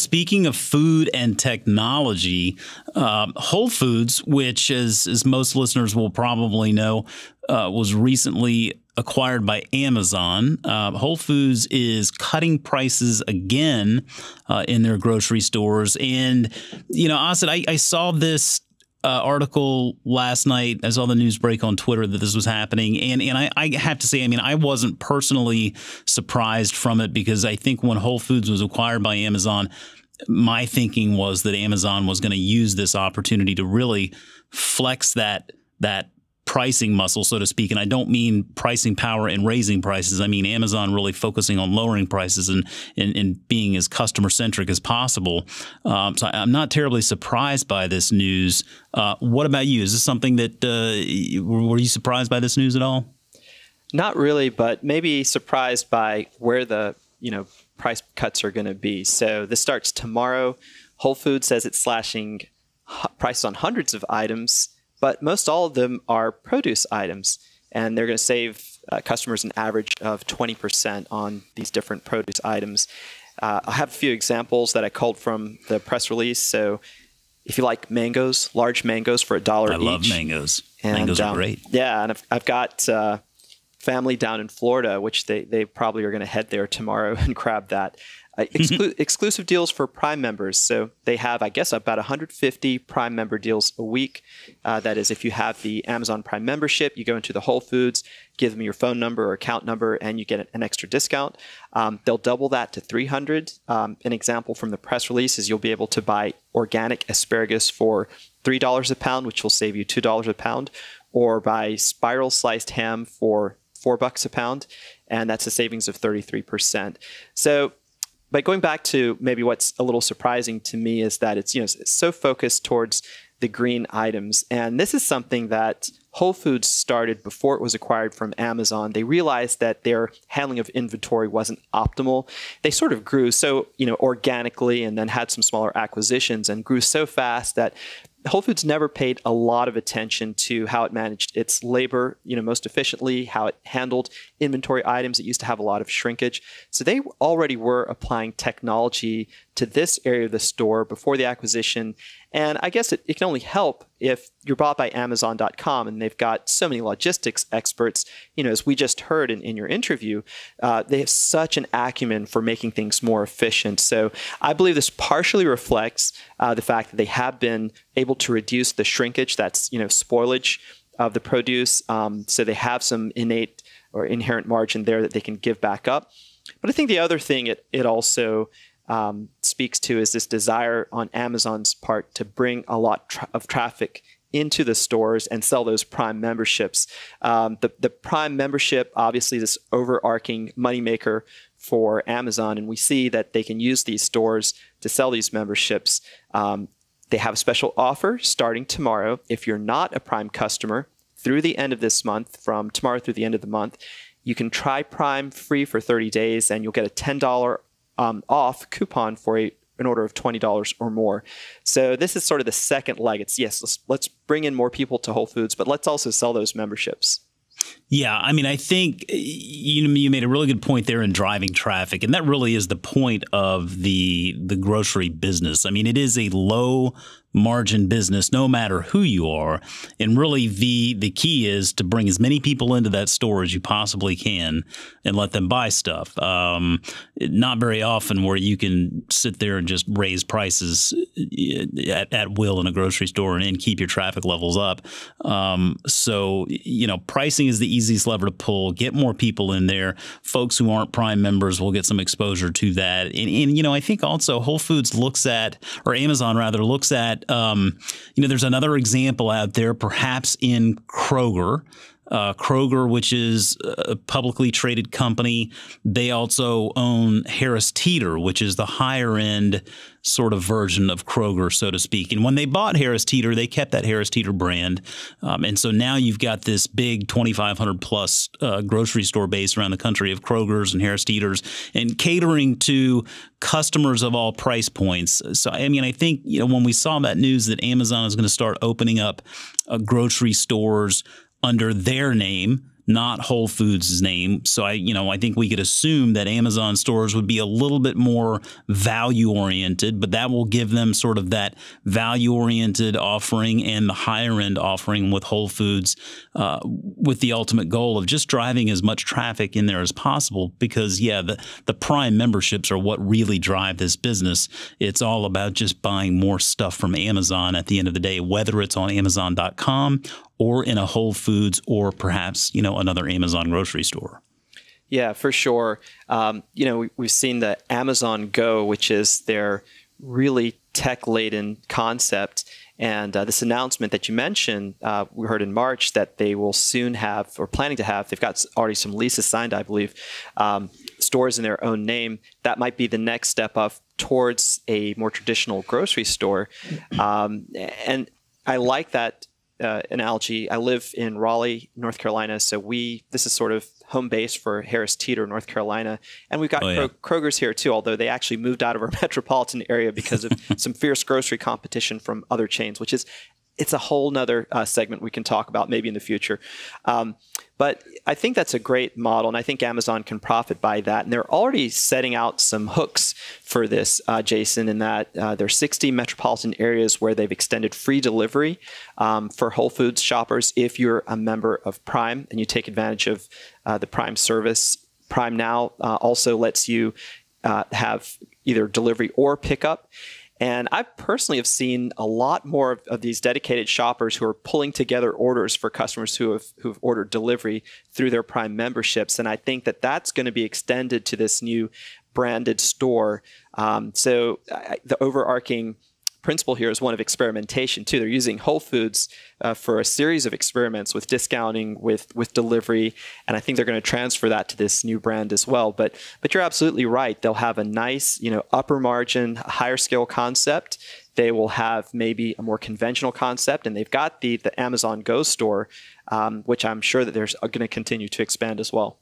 speaking of food and technology, Whole Foods, which, as most listeners will probably know, was recently acquired by Amazon. Whole Foods is cutting prices again in their grocery stores. And, Asad, I saw this article last night. I saw the news break on Twitter that this was happening. And I have to say, I wasn't personally surprised from it, because I think when Whole Foods was acquired by Amazon, my thinking was that Amazon was going to use this opportunity to really flex that pricing muscle, so to speak. And I don't mean pricing power and raising prices. I mean Amazon really focusing on lowering prices and being as customer centric as possible. So I'm not terribly surprised by this news. What about you? Is this something that were you surprised by this news at all? Not really, but maybe surprised by where the price cuts are going to be. So this starts tomorrow. Whole Foods says it's slashing prices on hundreds of items, but most all of them are produce items, and they're going to save customers an average of 20% on these different produce items. I have a few examples that I culled from the press release. So if you like mangoes, large mangoes for $1 each. I love mangoes. Mangoes are great. Yeah, and I've got family down in Florida, which they probably are going to head there tomorrow and grab that. Exclusive deals for Prime members. So they have, I guess, about 150 Prime member deals a week. That is, if you have the Amazon Prime membership, you go into the Whole Foods, give them your phone number or account number, and you get an extra discount. They'll double that to 300. An example from the press release is you'll be able to buy organic asparagus for $3 a pound, which will save you $2 a pound, or buy spiral sliced ham for $4 a pound, and that's a savings of 33%. So, but going back to maybe what's a little surprising to me is that it's so focused towards the green items, and this is something that Whole Foods started before it was acquired from Amazon. They realized that their handling of inventory wasn't optimal. They sort of grew so organically, and then had some smaller acquisitions and grew so fast that Whole Foods never paid a lot of attention to how it managed its labor, most efficiently, how it handled inventory items. It used to have a lot of shrinkage. So they already were applying technology to this area of the store before the acquisition. And I guess it can only help if you're bought by Amazon.com, and they've got so many logistics experts. As we just heard in your interview, they have such an acumen for making things more efficient. So I believe this partially reflects the fact that they have been able to reduce the shrinkage, that's spoilage of the produce. So they have some innate or inherent margin there that they can give back up. But I think the other thing it also speaks to is this desire on Amazon's part to bring a lot of traffic into the stores and sell those Prime memberships. The Prime membership, obviously, this overarching moneymaker for Amazon, and we see that they can use these stores to sell these memberships. They have a special offer starting tomorrow. If you're not a Prime customer, through the end of this month, from tomorrow through the end of the month, you can try Prime free for 30 days, and you'll get a $10 off coupon for an order of $20 or more. So this is sort of the second leg. It's, yes, let's bring in more people to Whole Foods, but let's also sell those memberships. Yeah, I think you made a really good point there in driving traffic, and that really is the point of the grocery business. It is a low margin business, no matter who you are, and really the key is to bring as many people into that store as you possibly can and let them buy stuff. Not very often where you can sit there and just raise prices at will in a grocery store and keep your traffic levels up. So pricing is the easiest lever to pull. Get more people in there. Folks who aren't Prime members will get some exposure to that. And I think also Whole Foods looks at, or Amazon rather, looks at, there's another example out there, perhaps in Kroger. Kroger, which is a publicly traded company, they also own Harris Teeter, which is the higher end sort of version of Kroger, so to speak. And when they bought Harris Teeter, they kept that Harris Teeter brand. And so now you've got this big 2,500 plus grocery store base around the country of Kroger's and Harris Teeters, and catering to customers of all price points. So, I think, when we saw that news that Amazon is going to start opening up grocery stores under their name, not Whole Foods' name. So I think we could assume that Amazon stores would be a little bit more value oriented, but that will give them sort of that value oriented offering and the higher end offering with Whole Foods, with the ultimate goal of just driving as much traffic in there as possible. Because the Prime memberships are what really drive this business. It's all about just buying more stuff from Amazon at the end of the day, whether it's on Amazon.com or in a Whole Foods or perhaps, another Amazon grocery store. Yeah, for sure. We've seen the Amazon Go, which is their really tech-laden concept. And this announcement that you mentioned, we heard in March that they will soon have, or planning to have, they've got already some leases signed, I believe, stores in their own name. That might be the next step up towards a more traditional grocery store. And I like that analogy. I live in Raleigh, North Carolina, so this is sort of home base for Harris Teeter, North Carolina, and we've got Kroger's here too. Although they actually moved out of our metropolitan area because of some fierce grocery competition from other chains, it's a whole nother segment we can talk about maybe in the future. But I think that's a great model, and I think Amazon can profit by that. And they're already setting out some hooks for this, Jason, in that there are 60 metropolitan areas where they've extended free delivery for Whole Foods shoppers if you're a member of Prime and you take advantage of the Prime service. Prime Now also lets you have either delivery or pickup. And I personally have seen a lot more of these dedicated shoppers who are pulling together orders for customers who've ordered delivery through their Prime memberships. And I think that that's going to be extended to this new branded store. So the overarching principle here is one of experimentation too. They're using Whole Foods for a series of experiments with discounting, with delivery, and I think they're going to transfer that to this new brand as well. But you're absolutely right. They'll have a nice, upper margin, higher scale concept. They will have maybe a more conventional concept, and they've got the Amazon Go store, which I'm sure that they're going to continue to expand as well.